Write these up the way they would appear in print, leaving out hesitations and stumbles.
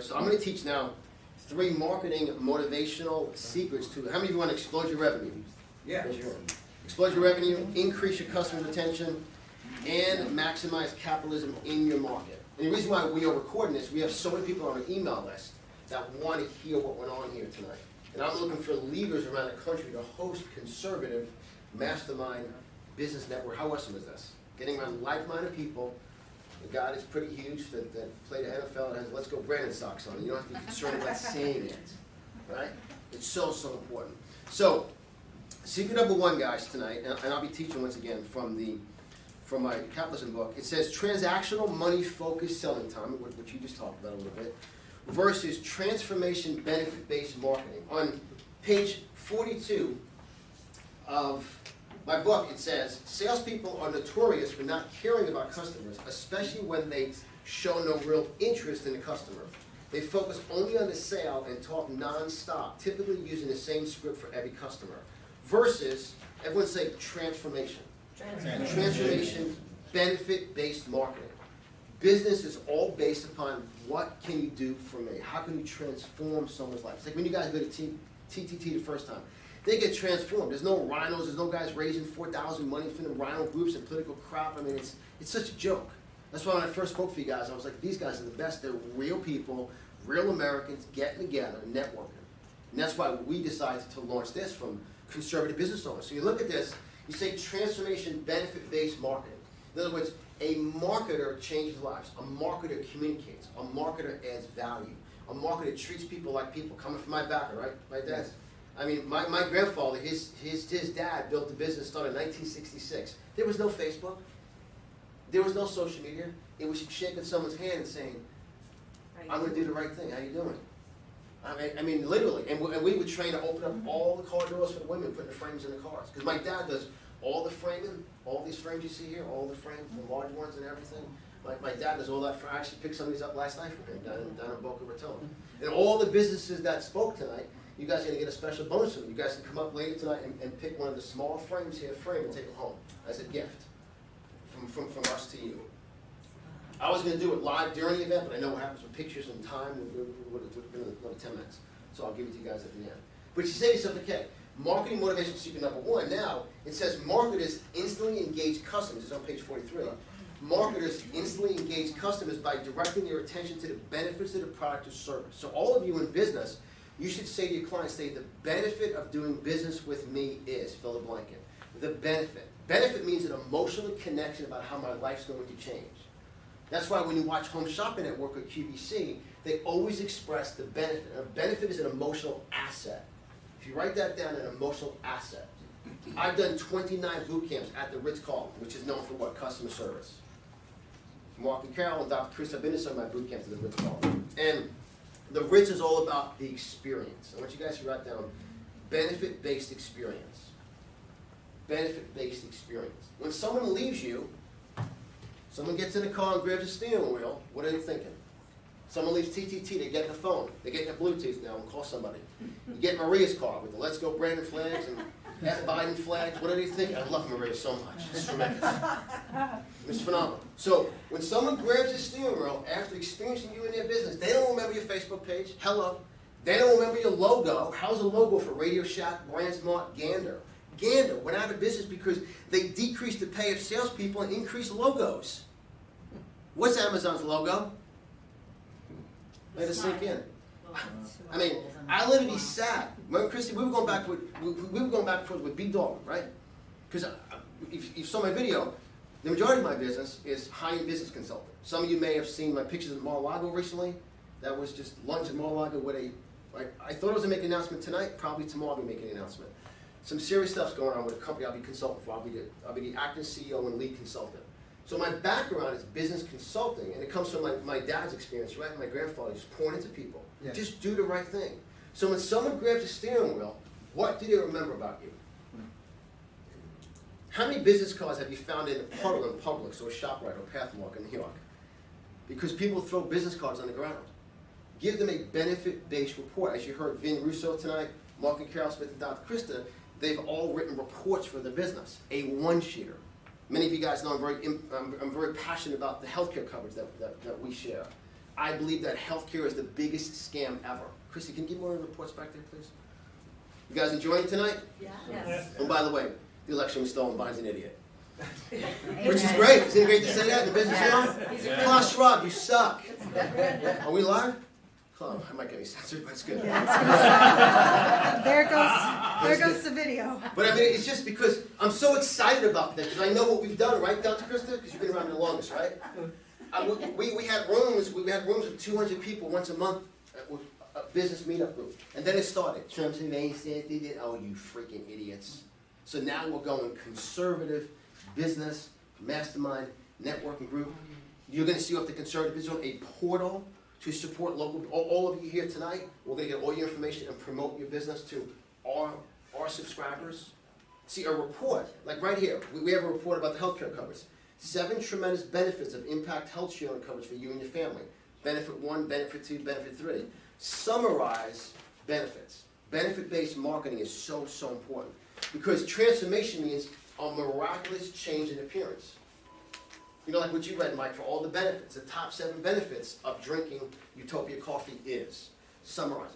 So I'm going to teach now 3 marketing motivational secrets to, how many of you want to explode your revenue? Yeah. Explode your revenue, increase your customer retention, and maximize capitalism in your market. And the reason why we are recording this, we have so many people on our email list that want to hear what went on here tonight. And I'm looking for leaders around the country to host conservative mastermind business network. How awesome is this? Getting around like-minded people. The guy is pretty huge that played the NFL and has Let's Go Brandon socks on. You don't have to be concerned about saying it, right? It's so important. So, secret number 1, guys, tonight, and I'll be teaching once again from my Capitalism book. It says transactional, money-focused selling time, which you just talked about a little bit, versus transformation, benefit-based marketing. On page 42 of my book, it says, salespeople are notorious for not caring about customers, especially when they show no real interest in the customer. They focus only on the sale and talk non-stop, typically using the same script for every customer. Versus, everyone say transformation. Transformation, benefit-based marketing. Business is all based upon what can you do for me? How can you transform someone's life? It's like when you guys go to TTT the first time. They get transformed. There's no rhinos. There's no guys raising $4,000 money for the rhino groups and political crap. I mean, it's such a joke. That's why when I first spoke for you guys, I was like, these guys are the best. They're real people, real Americans getting together, networking. And that's why we decided to launch this from conservative business owners. So you look at this, you say transformation, benefit-based marketing. In other words, a marketer changes lives. A marketer communicates. A marketer adds value. A marketer treats people like people. Coming from my background, right? My dad. I mean, my grandfather, his dad built a business started in 1966. There was no Facebook. There was no social media. It was shaking someone's hand and saying, I'm going to do the right thing. How you doing? I mean, literally. And we would train to open up all the car doors for the women, putting the frames in the cars. Because my dad does all the framing, all these frames you see here, all the frames, the large ones and everything. My dad does all that. I actually picked some of these up last night for him down in Boca Raton. And all the businesses that spoke tonight, you guys are going to get a special bonus from them. You guys can come up later tonight and pick one of the small frames here, frame, and take it home as a gift from us to you. I was going to do it live during the event, but I know what happens with pictures and time. It would have been another 10 minutes. So I'll give it to you guys at the end. But you say to yourself, okay, marketing motivation secret number 1. Now, it says marketers instantly engage customers. It's on page 43. Marketers instantly engage customers by directing their attention to the benefits of the product or service. So all of you in business, you should say to your clients, say, the benefit of doing business with me is, fill the blank in. The benefit. Benefit means an emotional connection about how my life's going to change. That's why when you watch Home Shopping Network or QVC, they always express the benefit. A benefit is an emotional asset. If you write that down, an emotional asset. I've done 29 boot camps at the Ritz-Carlton, which is known for what? Customer service. Mark and Carol and Dr. Chris have been to some of my boot camps at the Ritz-Carlton. And the Ritz is all about the experience. I want you guys to write down benefit-based experience. Benefit-based experience. When someone leaves you, someone gets in the car and grabs a steering wheel, what are they thinking? Someone leaves TTT, they get the phone. They get their Bluetooth now and call somebody. You get Maria's car with the Let's Go Brandon flags and F Biden flags. What do they think? I love Maria so much. It's tremendous. It's phenomenal. So when someone grabs a steering wheel after experiencing you in their business, they don't remember your Facebook page. Hello. They don't remember your logo. How's a logo for Radio Shack, BrandSmart, Gander? Gander went out of business because they decreased the pay of salespeople and increased logos. What's Amazon's logo? Let it sink in. I mean, I literally sat. Remember, Christy, we were going back and forth with B. Dalton, right? Because if you saw my video, the majority of my business is high-end business consulting. Some of you may have seen my pictures at Mar-a-Lago recently. That was just lunch at Mar-a-Lago with I thought I was going to make an announcement tonight. Probably tomorrow I'll be making an announcement. Some serious stuff's going on with a company I'll be consulting for. I'll be the acting CEO and lead consultant. So my background is business consulting, and it comes from my dad's experience, right? My grandfather just pouring into people. Yes. Just do the right thing. So when someone grabs a steering wheel, what do they remember about you? How many business cards have you found in a puddle in Publix or ShopRite or Pathmark in New York? Because people throw business cards on the ground. Give them a benefit-based report. As you heard Vin Russo tonight, Mark and Carol Smith and Dr. Krista, they've all written reports for their business. A one-sheeter. Many of you guys know I'm very passionate about the healthcare coverage that we share. I believe that healthcare is the biggest scam ever. Christy, can you give more reports back there, please? You guys enjoying tonight? Yeah. Yes. And by the way, the election was stolen. Biden's an idiot. Which is great. Isn't it great to say that in the business world? Yeah. Klaus Schwab, you suck. Are we live? Oh, I might get me censored, but it's good. There goes the video. But I mean, it's just because I'm so excited about this, because I know what we've done, right, Dr. Krista? Because you've been around the longest, right? We had rooms of 200 people once a month, a business meetup group. And then it started. Trump's invasive, oh, you freaking idiots. So now we're going conservative, business, mastermind, networking group. You're going to see off the conservative business a portal to support local, all of you here tonight. We're going to get all your information and promote your business to our subscribers. See, a report, like right here, we have a report about the healthcare coverage. 7 tremendous benefits of impact health sharing coverage for you and your family. Benefit 1, benefit 2, benefit 3. Summarize benefits. Benefit-based marketing is so, so important. Because transformation means a miraculous change in appearance. You know, like what you read, Mike, for all the benefits. The top 7 benefits of drinking Utopia coffee is. Summarize.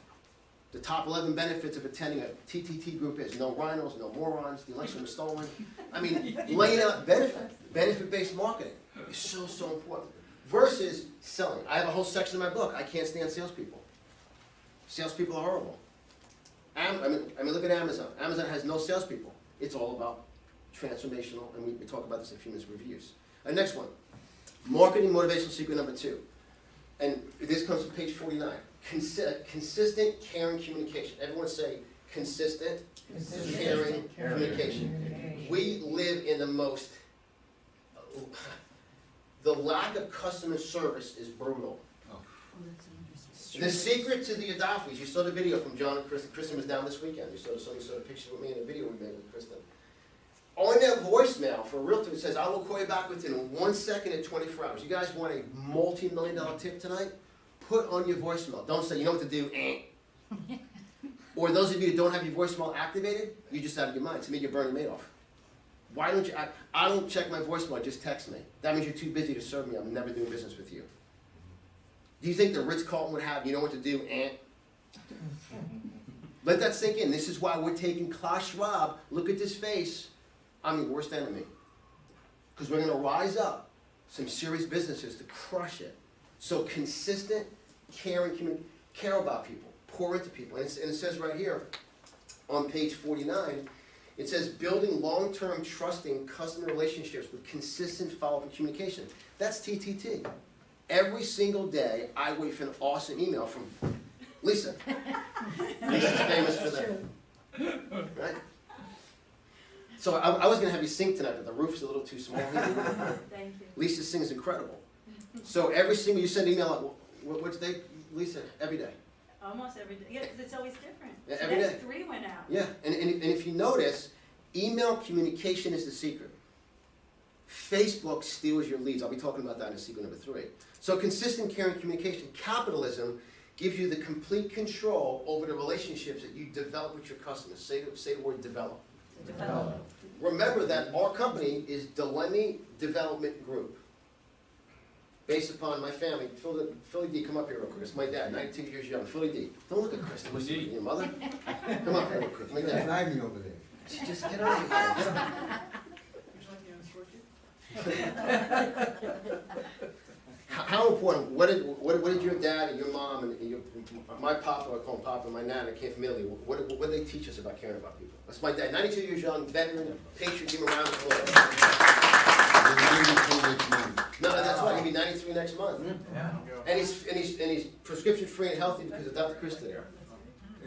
The top 11 benefits of attending a TTT group is no rhinos, no morons, the election was stolen. I mean, laying out benefit-based marketing is so, so important. Versus selling. I have a whole section in my book. I can't stand salespeople. Salespeople are horrible. I mean, look at Amazon. Amazon has no salespeople. It's all about transformational, and we talk about this in a few minutes reviews. Next one, marketing motivational secret number 2. And this comes from page 49. Consistent, caring communication. Everyone say consistent, caring communication. We live in the lack of customer service is brutal. The secret to the Adolphis, you saw the video from John and Kristen. Kristen was down this weekend. You saw the pictures with me and the video we made with Kristen. On that voicemail for a realtor, it says, I will call you back within 1 second at 24 hours. You guys want a multi-million-dollar tip tonight? Put on your voicemail. Don't say, you know what to do, Or those of you that don't have your voicemail activated, you're just out of your mind. To me, you're Bernie Madoff. Why don't you, I don't check my voicemail, just text me. That means you're too busy to serve me. I'm never doing business with you. Do you think the Ritz-Carlton would have, you know what to do, Let that sink in. This is why we're taking Klaus Schwab. Look at this face. I'm your worst enemy. Because we're going to rise up some serious businesses to crush it. So consistent, caring, care about people, pour into people. And it says right here on page 49, it says building long-term trusting customer relationships with consistent follow-up and communication. That's TTT. Every single day, I wait for an awesome email from Lisa. Lisa's famous for that. Right? So I was going to have you sing tonight, but the roof's a little too small. Thank you. Lisa sings incredible. So every single, you send an email out, which day, Lisa? Every day. Almost every day. Yeah, because it's always different. Yeah, every day. 3 went out. Yeah, and if you notice, email communication is the secret. Facebook steals your leads. I'll be talking about that in secret number 3. So consistent, caring communication. Capitalism gives you the complete control over the relationships that you develop with your customers. Say the word develop. Develop. Remember that our company is Lemme Development Group. Based upon my family, Philly D, come up here real quick. It's my dad, 92 years young. Philly D. Don't look at Kristen. What's your mother? Come up here real quick. My dad. Flag me over there. Just get over here. How important, what did your dad and your mom and my papa, I call him papa, and my nana came from Italy, what did they teach us about caring about people? That's my dad, 92 years young, veteran, patriot, give him a round of applause. No, that's right, he'll be 93 next month. Yeah. And he's prescription free and healthy because of Dr. Krista there.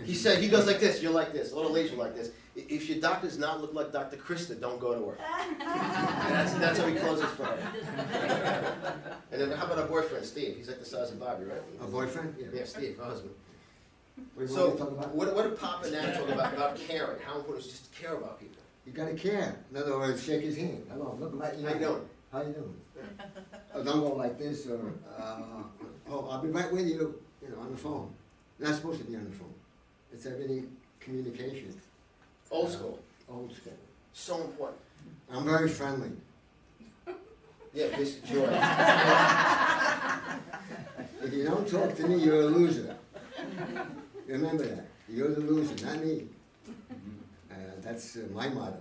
He said, he goes like this, you're like this, a little laser like this. If your doctor does not look like Dr. Krista, don't go to her. That's how he closes for her. And then how about our boyfriend, Steve? He's like the size of Bobby, right? A boyfriend? Yeah, Steve, our husband. What do you So, want to talk about? what did Papa and Nana talk about caring? How important it is just to care about people? You gotta care. In other words, shake his hand. Hello, look like you. How you doing? How you doing? Don't go like this or, oh, I'll be right with you, on the phone. Not supposed to be on the phone. It's any communication. Old school. Old school. So important. I'm very friendly. Yeah, this is yours. If you don't talk to me, you're a loser. Remember that. You're the loser, not me. That's my motto.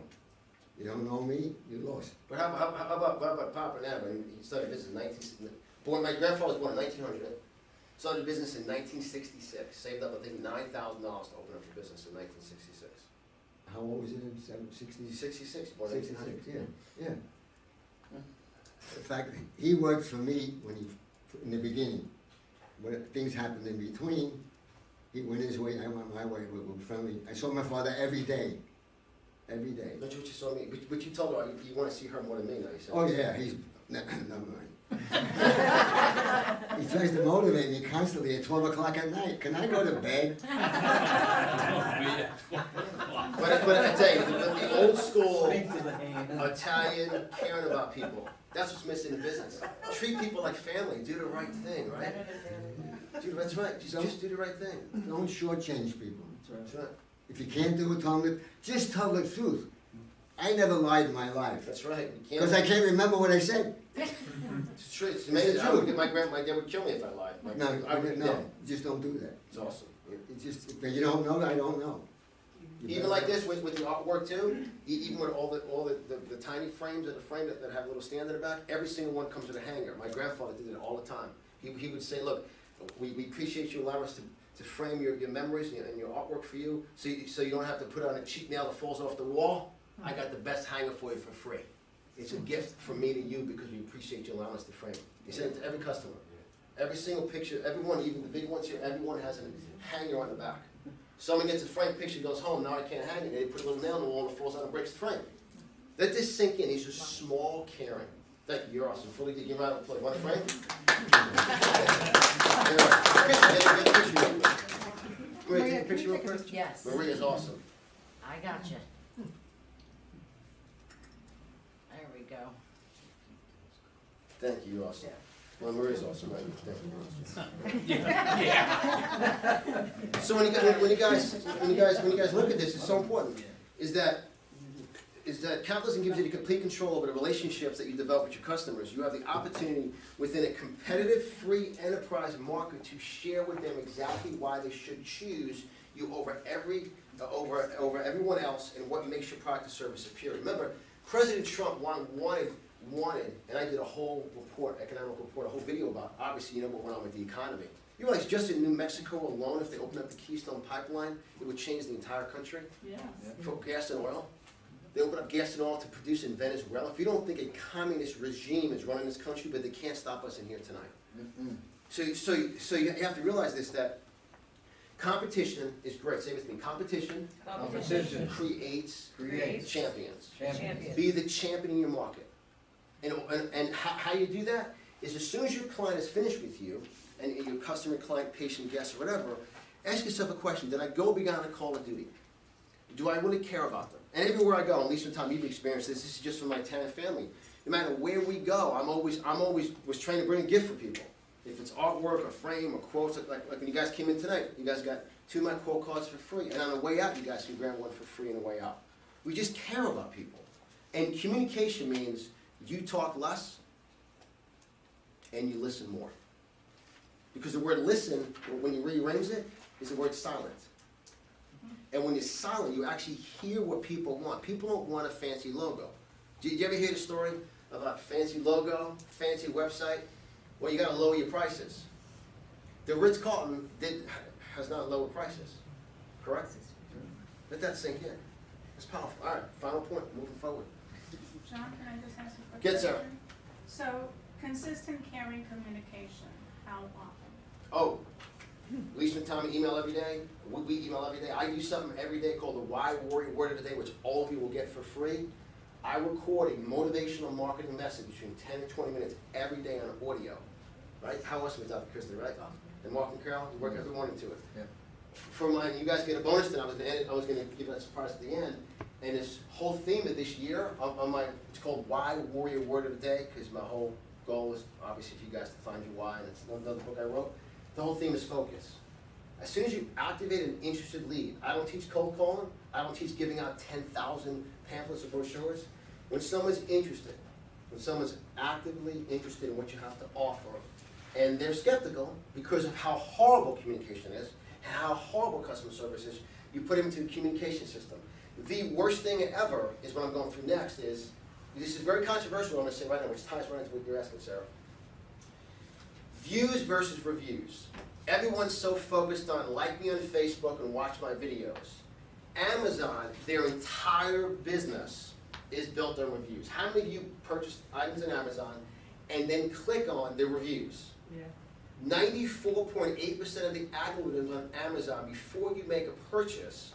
You don't know me, you lost. But how about Papa now? When he started business in my grandfather was born in 1900. Started business in 1966. Saved up, I think, $9,000 to open up the business in 1966. How old was it in 60s? 66, born in 66, 1900. yeah. In fact, he worked for me in the beginning. When things happened in between, he went his way, I went my way. We were friendly. I saw my father every day. Every day. Don't you what you saw me? But you told her you want to see her more than me now. You said. Oh yeah, he's never mind. He tries to motivate me constantly at 12 o'clock at night. Can I go to bed? But I tell you, the old school Italian caring about people. That's what's missing in business. Treat people like family. Do the right thing, right? That's right. Just do the right thing. Don't shortchange people. That's right. If you can't do it, just tell the truth. I never lied in my life. That's right. Because I can't remember what I said. It's true. It's amazing. I would get my dad would kill me if I lied. No, just don't do that. It's awesome. It's just, if you don't know, I don't know. Even like this with the artwork too, even with all the tiny frames of the frame that have a little stand in the back, every single one comes with a hanger. My grandfather did it all the time. He would say, look, we appreciate you allowing us to frame your memories and your artwork for you, so you don't have to put on a cheap nail that falls off the wall. I got the best hanger for you for free. It's a gift from me to you because we appreciate you allowing us to frame it. He said it to every customer. Every single picture, everyone, even the big ones here, everyone has a hanger on the back. Someone gets a framed picture, goes home, now I can't hang it. They put a little nail in the wall and it falls out and breaks the frame. Let this sink in. These are small caring. Thank you, you're awesome. Fully give you a round of applause. Want a frame? Maria, take a picture real quick? Yes. Maria's awesome. I got you. There we go. Thank you, you're awesome. Well, Maria's awesome, right? Thank you. So when you guys look at this, it's so important. Is that capitalism gives you the complete control over the relationships that you develop with your customers. You have the opportunity within a competitive, free enterprise market to share with them exactly why they should choose you over everyone else and what makes your product or service superior. Remember, President Trump wanted, and I did a whole report, economic report, a whole video about, obviously, what went on with the economy. You realize just in New Mexico alone, if they opened up the Keystone Pipeline, it would change the entire country Yeah. for gas and oil. They open up gas and oil to produce in Venezuela. If you don't think a communist regime is running this country, but they can't stop us in here tonight. So you have to realize this, that competition is great. Say it with me. Competition creates champions. Be the champion in your market. And how you do that is as soon as your client is finished with you, and your customer, client, patient, guest, or whatever, ask yourself a question. Did I go beyond a call of duty? Do I really care about them? And everywhere I go, at least from the time you've experienced this is just for my Italian family. No matter where we go, I'm always was trying to bring a gift for people. If it's artwork or frame or quotes, like when you guys came in tonight, you guys got 2 of my quote cards for free. And on the way out, you guys can grab one for free on the way out. We just care about people. And communication means you talk less and you listen more. Because the word listen, when you rearrange it, is the word silent. And when you're silent, you actually hear what people want. People don't want a fancy logo. Did you ever hear the story about fancy logo, fancy website? Well, you got to lower your prices. The Ritz-Carlton has not lowered prices, correct? Let that sink in. It's powerful. All right, final point, moving forward. John, can I just ask a quick Yes, sir. question? So, consistent caring communication, how often? Oh, Lisa and Tommy email every day. We email every day. I do something every day called the Why Warrior Word of the Day, which all of you will get for free. I record a motivational marketing message between 10 and 20 minutes every day on audio. Right? How awesome is that, Krista, right? And Mark and Carol, we work every morning to it. Yeah. For mine, you guys get a bonus tonight. I was going to give that surprise at the end. And this whole theme of this year, it's called Why Warrior Word of the Day, because my whole goal is obviously for you guys to find your why, and it's another book I wrote. The whole theme is focus. As soon as you activate an interested lead, I don't teach cold calling, I don't teach giving out 10,000 pamphlets or brochures. When someone's interested, when someone's actively interested in what you have to offer, and they're skeptical because of how horrible communication is, and how horrible customer service is, you put them into the communication system. The worst thing ever is what I'm going through next is, this is very controversial, I'm going to say right now, which ties right into what you're asking, Sarah. Views versus reviews. Everyone's so focused on like me on Facebook and watch my videos. Amazon, their entire business is built on reviews. How many of you purchased items on Amazon and then click on the reviews? 94.8% of the algorithms on Amazon, before you make a purchase,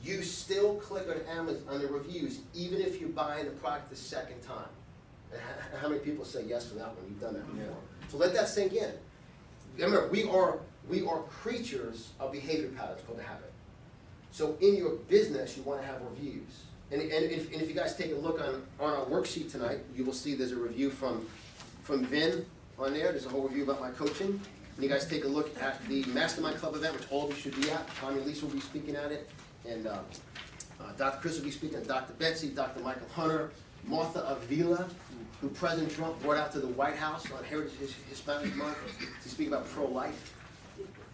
you still click on Amazon on the reviews, even if you're buying the product the second time. And how many people say yes for that one? You've done that before. So let that sink in. Remember, we are creatures of behavior patterns called a habit. So in your business, you want to have reviews. And if you guys take a look on our worksheet tonight, you will see there's a review from Vin on there. There's a whole review about my coaching. And you guys take a look at the Mastermind Club event, which all of you should be at. Tommy and Lisa will be speaking at it. And Dr. Chris will be speaking, Dr. Betsy, Dr. Michael Hunter, Martha Avila, who President Trump brought out to the White House on Heritage Hispanic Month to speak about pro-life.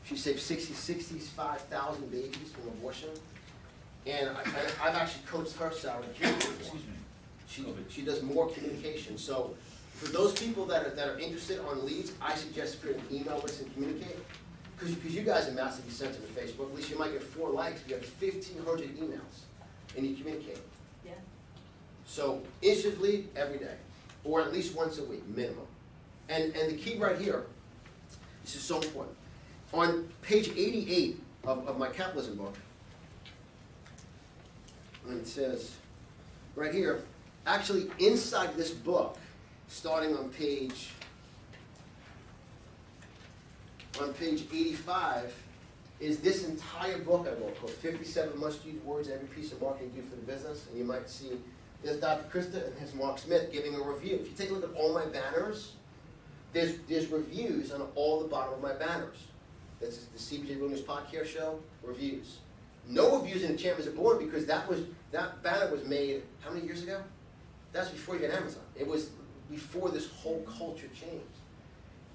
She saved 65,000 babies from abortion. And I've actually coached her, Sarah. She does more communication. So for those people that are interested on leads, I suggest create an email list and communicate. Because you guys are massively sensitive to Facebook. At least you might get 4 likes, but you have 1,500 emails, and you communicate. Yeah. So instant lead every day, or at least once a week, minimum. And the key right here, this is so important. On page 88 of my Capitalism book, and it says, right here, actually inside this book, starting on page 85, is this entire book I wrote called 57 Must-Use Words Every Piece of Marketing Do for the Business. And you might see there's Dr. Krista and there's Mark Smith giving a review. If you take a look at all my banners, there's reviews on all the bottom of my banners. That's the CBJ Real News Podcast Show, reviews. No reviews in the Champions of Board because that banner was made how many years ago? That's before you got Amazon. It was before this whole culture changed.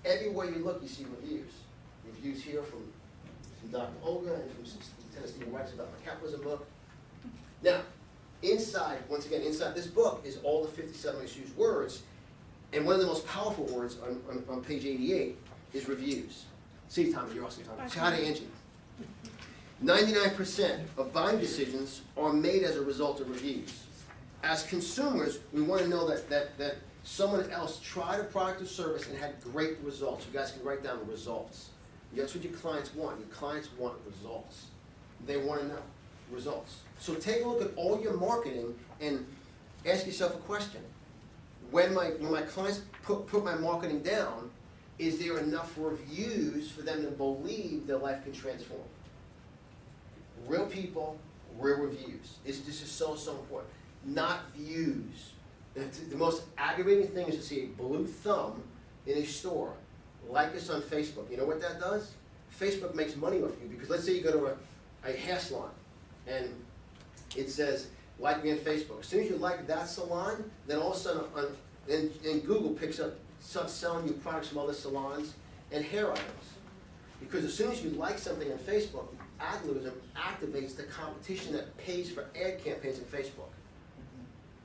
Everywhere you look, you see reviews. Reviews here from Dr. Olga and from Lieutenant Stephen Wright about my Capitalism book. Now, inside, once again, inside this book is all the 57 misused words, and one of the most powerful words on page 88 is reviews. See, Tommy, you're awesome, Tommy. Shout out to Angie. 99% of buying decisions are made as a result of reviews. As consumers, we want to know that someone else tried a product or service and had great results. You guys can write down the results. That's what your clients want. Your clients want results. They want to know results. So take a look at all your marketing and ask yourself a question. When my clients put my marketing down, is there enough reviews for them to believe their life can transform? Real people, real reviews. This is so important. Not views. The most aggravating thing is to see a blue thumb in a store. Like us on Facebook. You know what that does? Facebook makes money off you because let's say you go to a hair salon and it says, like me on Facebook. As soon as you like that salon, then all of a sudden, and Google starts selling you products from other salons and hair items. Because as soon as you like something on Facebook, the algorithm activates the competition that pays for ad campaigns on Facebook.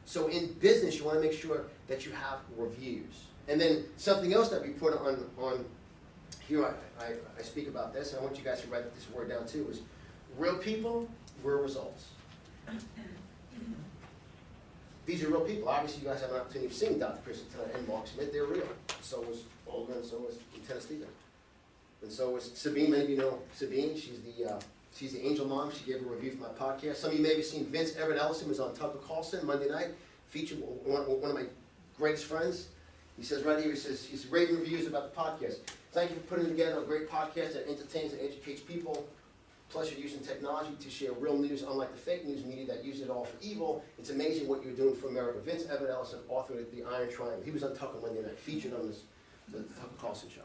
So in business, you want to make sure that you have reviews. And then something else that we put on here, I speak about this, and I want you guys to write this word down too, is real people, real results. These are real people. Obviously, you guys have an opportunity of seeing Dr. Kristen tonight and Mark Smith. They're real. So was Olga, and so was Lieutenant Stephen. And so was Sabine. Many of you know Sabine. She's the angel mom. She gave a review for my podcast. Some of you may have seen Vince Everett Ellison was on Tucker Carlson Monday night, featured one of my greatest friends. He says right here, he's raving reviews about the podcast. Thank you for putting together a great podcast that entertains and educates people. Plus you're using technology to share real news, unlike the fake news media that use it all for evil. It's amazing what you're doing for America. Vince Everett Ellison, author of The Iron Triangle. He was on Tucker Monday night, featured on the Tucker Carlson show.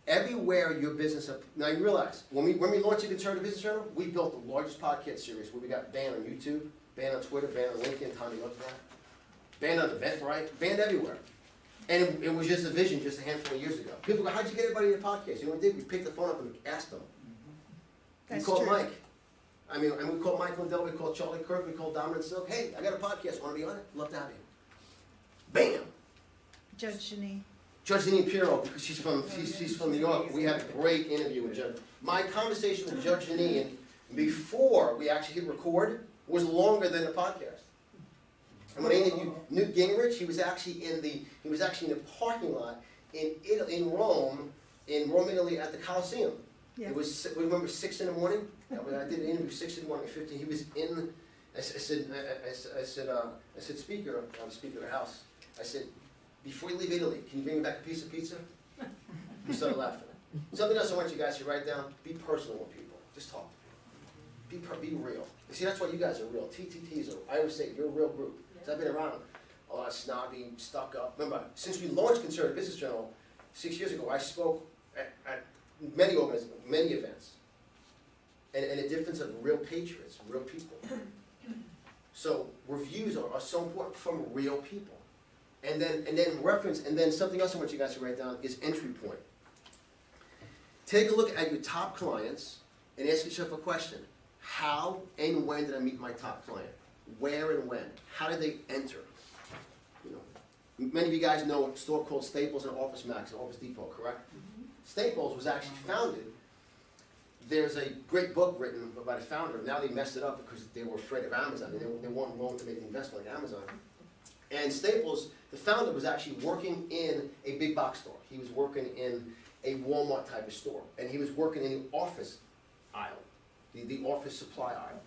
Everywhere your business, now you realize, when we launched the Conservative Business Journal, we built the largest podcast series where we got banned on YouTube, banned on Twitter, banned on LinkedIn. Tommy looked for that. banned on Eventbrite, banned everywhere. And it was just a vision just a handful of years ago. People go, how'd you get everybody in the podcast? You know what we did? We picked the phone up and asked them. We That's called true. Mike. I mean, and we called Michael Lindell, we called Charlie Kirk, we called Dominic Silk. Hey, I got a podcast, wanna be on it? Love to have you. Bam! Judge Janine. Judge Janine Pirro, because she's from New York. We had a great interview with Judge. My conversation with Judge Janine before we actually hit record was longer than the podcast. And when I interviewed Newt Gingrich, he was actually in the parking lot in Rome, Italy, at the Colosseum. Yeah. It was, remember, 6 in the morning? I did an interview 6 in the morning, 15. He was in. I said, Speaker, I'm Speaker of the House. I said, before you leave Italy, can you bring me back a piece of pizza? He started laughing. Something else I want you guys to write down: be personal with people. Just talk. Be real. You see, that's why you guys are real. TTTs are. I always say you're a real group. 'Cause I've been around a lot of snobby, stuck up. Remember, since we launched Conservative Business Journal 6 years ago, I spoke at many events. And the difference of real patriots, real people. So reviews are so important from real people. And then something else I want you guys to write down is entry point. Take a look at your top clients and ask yourself a question. How and when did I meet my top client? Where and when? How did they enter? You know, many of you guys know a store called Staples and Office Max and Office Depot, correct? Staples was actually founded. There's a great book written by the founder. Now they messed it up because they were afraid of Amazon. They weren't willing to make the investment like Amazon. And Staples, the founder, was actually working in a big box store. He was working in a Walmart type of store. And he was working in the office aisle, the office supply aisle.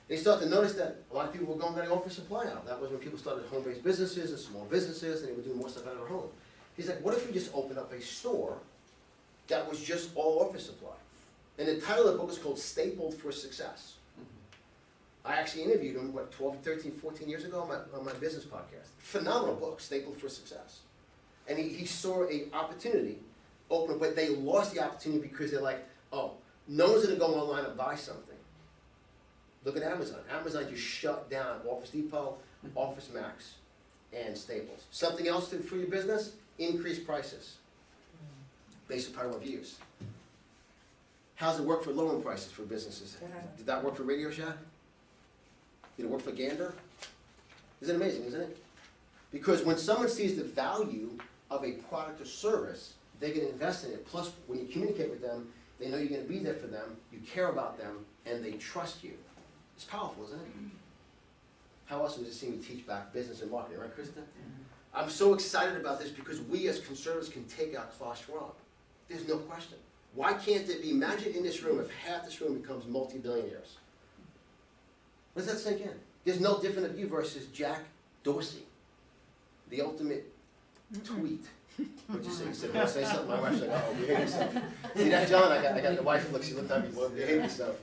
They started to notice that a lot of people were going to the office supply aisle. That was when people started home-based businesses and small businesses, and they were doing more stuff out of their home. He's like, what if we just opened up a store that was just all office supply? And the title of the book is called Stapled for Success. I actually interviewed him, 12, 13, 14 years ago on my business podcast. Phenomenal book, Stapled for Success. And he saw an opportunity open, but they lost the opportunity because they're like, oh, no one's going to go online and buy something. Look at Amazon. Amazon just shut down Office Depot, Office Max, and Staples. Something else for your business? Increase prices based upon reviews. How's it work for lowering prices for businesses? Did that work for Radio Shack? Did it work for Gander? Isn't it amazing, isn't it? Because when someone sees the value of a product or service, they can invest in it. Plus, when you communicate with them, they know you're going to be there for them, you care about them, and they trust you. It's powerful, isn't it? How else was it seeing me teach back business and marketing, right, Krista? I'm so excited about this because we as conservatives can take out Klaus Schwab. There's no question. Why can't it be? Imagine in this room if half this room becomes multi-billionaires. What does that sink in? There's no different of you versus Jack Dorsey, the ultimate tweet. What'd you say? He said, "Well, say something." My wife's like, "Oh, behave yourself." See that, John? I got the wife look. She looked at me. Well, behave yourself.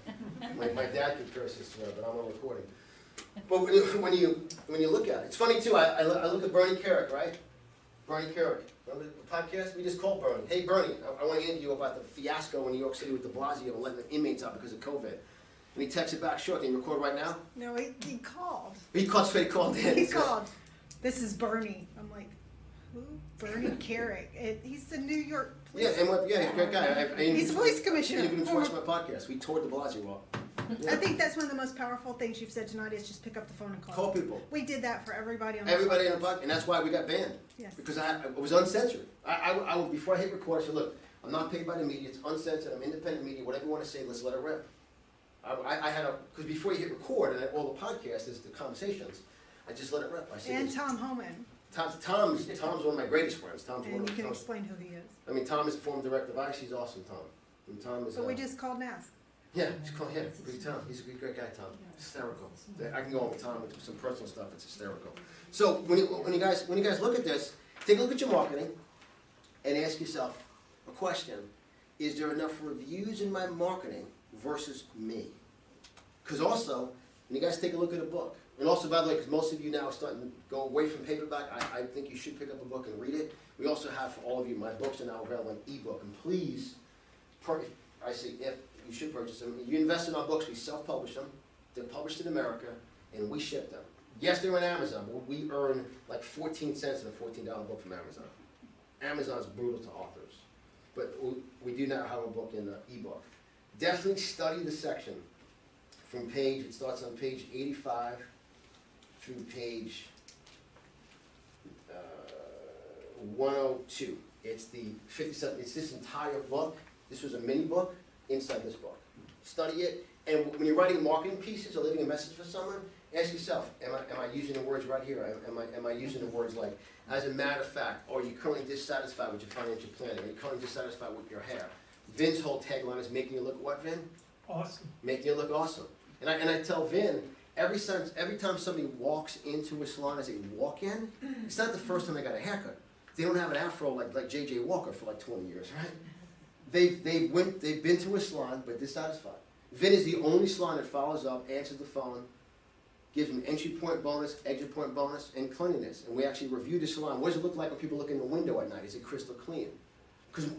My dad could curse this, but I'm on recording. But when you look at it, it's funny too. I look at Bernie Kerik, right? Bernie Kerik. Remember the podcast? We just called Bernie. Hey, Bernie, I want to interview you about the fiasco in New York City with de Blasio and letting the inmates out because of COVID. And he texted back, "Sure, can you record right now?" No, he called. He called in. He called. This is Bernie. I'm like, who? Bernie Kerik. He's the New York police. Yeah, he's a great guy. He's a police commissioner. I interviewed him twice on my podcast. We toured de Blasio up. I think that's one of the most powerful things you've said tonight is just pick up the phone and call. Call people. We did that for everybody on the Everybody in podcast. the podcast, and that's why we got banned. Yes. Because it was uncensored. I before I hit record, I said, look, I'm not paid by the media. It's uncensored. I'm independent media. Whatever you want to say, let's let it rip. I had because before you hit record and all the podcasts is the conversations, I just let it rip. I said, And Tom Homan. Tom's one of my greatest friends. And you can explain who he is. I mean, Tom is the former director of ICE. He's awesome, Tom. And Tom is. But we just called and asked. Yeah, just call him. Big Tom. He's a great guy, Tom. Hysterical. I can go on with Tom with some personal stuff. It's hysterical. So when you guys look at this, take a look at your marketing and ask yourself a question: is there enough reviews in my marketing versus me? Because also, when you guys take a look at a book, and also by the way, because most of you now are starting to go away from paperback, I think you should pick up a book and read it. We also have for all of you, my books are now available in ebook, and please, I say if. You should purchase them. You invest in our books, we self-publish them. They're published in America, and we ship them. Yes, they're on Amazon, but we earn like 14 cents in a $14 book from Amazon. Amazon's brutal to authors, but we do now have a book in the ebook. Definitely study the section from it starts on page 85 through page 102. It's the 57, it's this entire book. This was a mini book inside this book. Study it, and when you're writing marketing pieces or leaving a message for someone, ask yourself, am I using the words right here? Am I using the words like, as a matter of fact, are you currently dissatisfied with your financial planning? Are you currently dissatisfied with your hair? Vin's whole tagline is making you look what, Vin? Awesome. Making you look awesome. And I tell Vin, every time somebody walks into a salon as a walk-in, it's not the first time they got a haircut. They don't have an afro like J.J. Walker for like 20 years, right? They've been to a salon but dissatisfied. Vin is the only salon that follows up, answers the phone, gives them entry point bonus, exit point bonus, and cleanliness. And we actually review the salon. What does it look like when people look in the window at night? Is it crystal clean? Because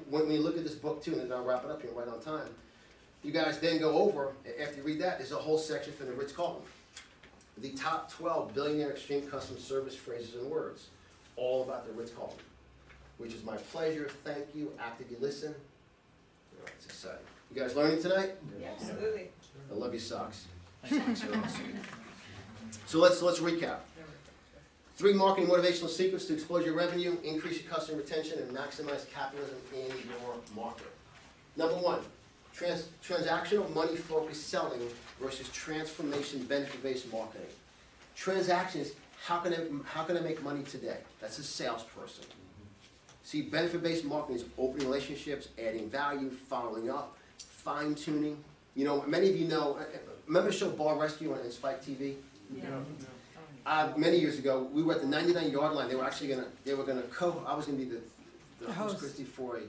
when you look at this book too, and then I'll wrap it up here right on time, you guys then go over, after you read that, there's a whole section for the Ritz-Carlton. The top 12 billionaire extreme customer service phrases and words, all about the Ritz-Carlton, which is my pleasure. Thank you. Actively listen. It's exciting. You guys learning tonight? Absolutely. I love your socks. Socks are awesome. So let's recap. 3 marketing motivational secrets to explode your revenue, increase your customer retention, and maximize capitalism in your market. Number 1, transactional money-focused selling versus transformation benefit-based marketing. Transactions, how can I make money today? That's a salesperson. See, benefit-based marketing is opening relationships, adding value, following up, fine-tuning. You know, many of you know, remember the show Bar Rescue on Spike TV? Yeah. Many years ago, we were at the 99-yard line. They were gonna I was gonna be the host, host. Christy, for a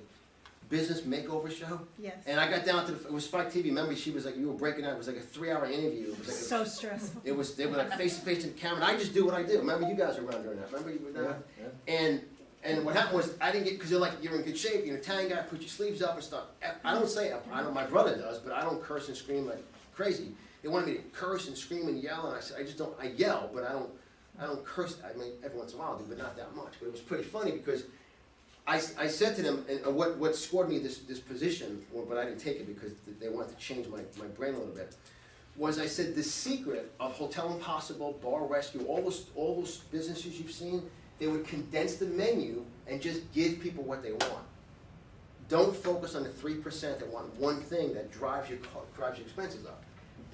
business makeover show. Yes. And I got down to it was Spike TV. Remember, she was like, you were breaking out. It was like a 3-hour interview. It was like So stressful. they were like face to face in the camera. And I just do what I do. Remember, you guys were around during that. Remember, you were there. And what happened was I didn't get, because they're like, you're in good shape. You're an Italian guy. Put your sleeves up and stuff. I don't say F. I know my brother does, but I don't curse and scream like crazy. They wanted me to curse and scream and yell, and I said I just don't. I yell, but I don't curse. I mean, every once in a while I do, but not that much. But it was pretty funny because I said to them, and what scored me this position, but I didn't take it because they wanted to change my brain a little bit, was I said the secret of Hotel Impossible, Bar Rescue, all those businesses you've seen, they would condense the menu and just give people what they want. Don't focus on the 3% that want one thing that drives your expenses up.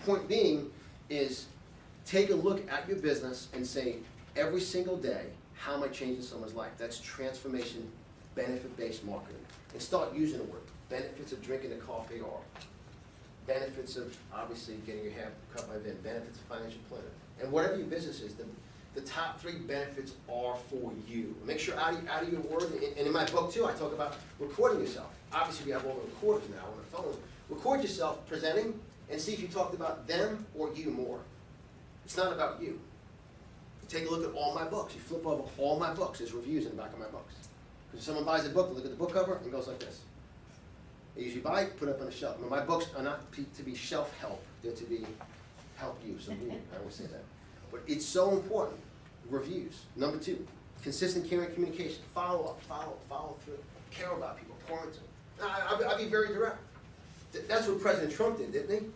Point being is take a look at your business and say, every single day, how am I changing someone's life? That's transformation, benefit-based marketing. And start using the word. Benefits of drinking the coffee or benefits of obviously getting your hair cut by Vin, benefits of financial planning. And whatever your business is, the top 3 benefits are for you. Make sure out of your word, and in my book too, I talk about recording yourself. Obviously we have all the recorders now on the phone. Record yourself presenting and see if you talked about them or you more. It's not about you. Take a look at all my books. You flip over all my books. There's reviews in the back of my books. Because if someone buys a book, they look at the book cover and goes like this. They usually buy it, put it up on the shelf. Now, my books are not to be shelf help. They're to be help you. So I always say that. But it's so important. Reviews. Number 2, consistent caring communication. Follow up, follow through. Care about people. Pour into them. I'll be very direct. That's what President Trump did, didn't he?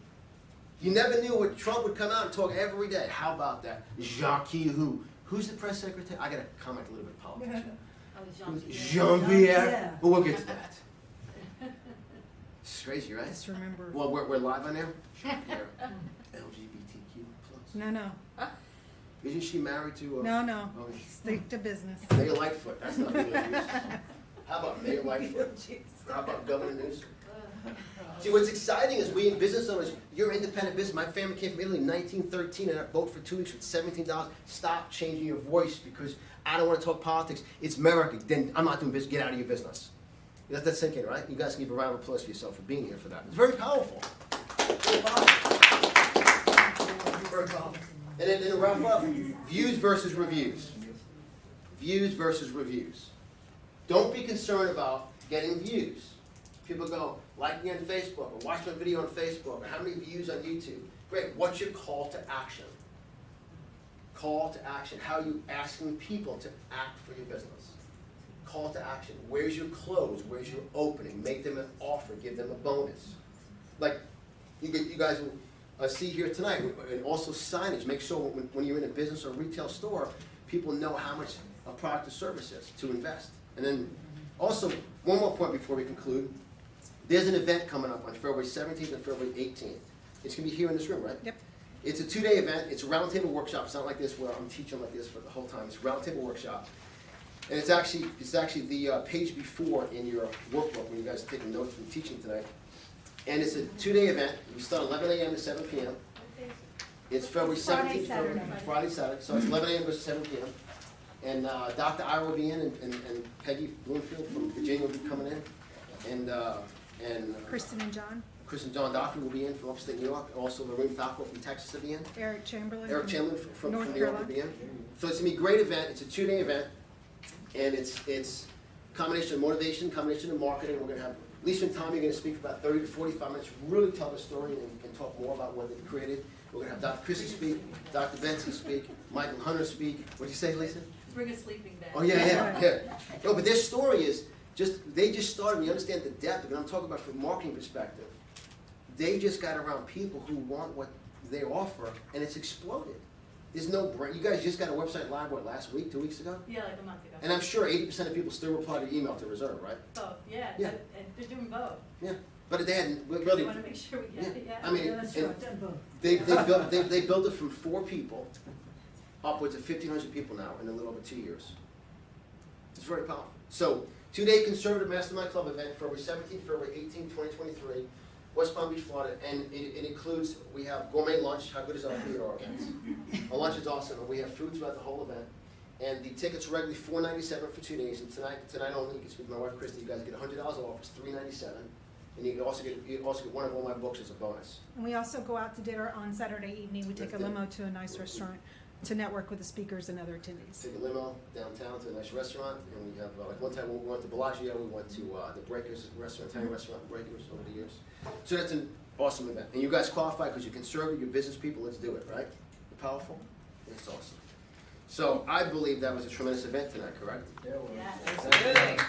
You never knew what Trump would come out and talk every day. How about that? Jacques who? Who's the press secretary? I got to comment a little bit of politics. Oh, Jean-Pierre. But we'll get to that. It's crazy, right? Just remember. Well, we're live on there. Jean-Pierre. LGBTQ+. No. Isn't she married to? No. Oh, Stick to business. Mayor Lightfoot. That's not legal news. How about Mayor Lightfoot? How about Governor Newsom? See, what's exciting is we business owners, you're independent business. My family came from Italy in 1913 and I boat for 2 weeks with $17. Stop changing your voice because I don't want to talk politics. It's America. Then I'm not doing business. Get out of your business. Let that sink in, right? You guys can give a round of applause for yourself for being here for that. It's very powerful. Very powerful. Very powerful. And then to wrap up, views versus reviews. Views versus reviews. Don't be concerned about getting views. People go, like me on Facebook, or watch my video on Facebook, or how many views on YouTube. Great, what's your call to action? Call to action. How are you asking people to act for your business? Call to action. Where's your close? Where's your opening? Make them an offer. Give them a bonus. Like you guys will see here tonight, and also signage. Make sure when you're in a business or retail store, people know how much a product or service is to invest. And then also, one more point before we conclude. There's an event coming up on February 17th and February 18th. It's going to be here in this room, right? Yep. It's a 2-day event. It's a roundtable workshop. It's not like this where I'm teaching like this for the whole time. It's a roundtable workshop. And it's actually the page before in your workbook when you guys are taking notes from teaching tonight. And it's a 2-day event. We start 11 a.m. to 7 p.m. It's February 17th, Friday, Saturday. So it's 11 a.m. to 7 p.m. And Dr. Ira will be in, and Peggy Bloomfield from Virginia will be coming in. And Kristen and John, Chris and John Doffrey will be in from upstate New York. Also, Lorraine Falco from Texas will be in. Eric Chamberlain. Eric Chamberlain from North New York will be in. So it's going to be a great event. It's a 2-day event. And it's combination of motivation, combination of marketing. We're going to have Lisa and Tommy are going to speak for about 30 to 45 minutes, really tell the story and talk more about what they've created. We're going to have Dr. Chrissy speak, Dr. Benson speak, Michael Hunter speak. What did you say, Lisa? Bring a sleeping bag. Oh, yeah. No, but their story is they just started, and you understand the depth of it. I'm talking about from a marketing perspective. They just got around people who want what they offer, and it's exploded. There's no brand. You guys just got a website live, what, last week, 2 weeks ago? Yeah, like a month ago. And I'm sure 80% of people still reply to email to reserve, right? Both, yeah. Yeah. And they're doing both. Yeah. But they hadn't We really. want to make sure we get it, yeah. I mean, Yeah, that's and true. I've done both. they built it from 4 people, upwards of 1,500 people now in a little over 2 years. It's very powerful. So, 2-day conservative mastermind club event, February 17th, February 18th, 2023, West Palm Beach, Florida, and it includes, we have gourmet lunch. How good is our food at our events? Our lunch is awesome, and we have food throughout the whole event. And the tickets are regularly $497 for 2 days, and tonight only, you can speak to my wife Christy, you guys get $100 off, it's $397. And you can also get one of all my books as a bonus. And we also go out to dinner on Saturday evening. We take a That's it. limo to a nice restaurant to network with the speakers and other attendees. Take a limo downtown to a nice restaurant, and we have, like one time we went to Bellagio, we went to the Breakers restaurant, Italian restaurant, Breakers over the years. So that's an awesome event. And you guys qualify because you're conservative, you're business people, let's do it, right? You're powerful? It's awesome. So I believe that was a tremendous event tonight, correct? Yeah. Thank you.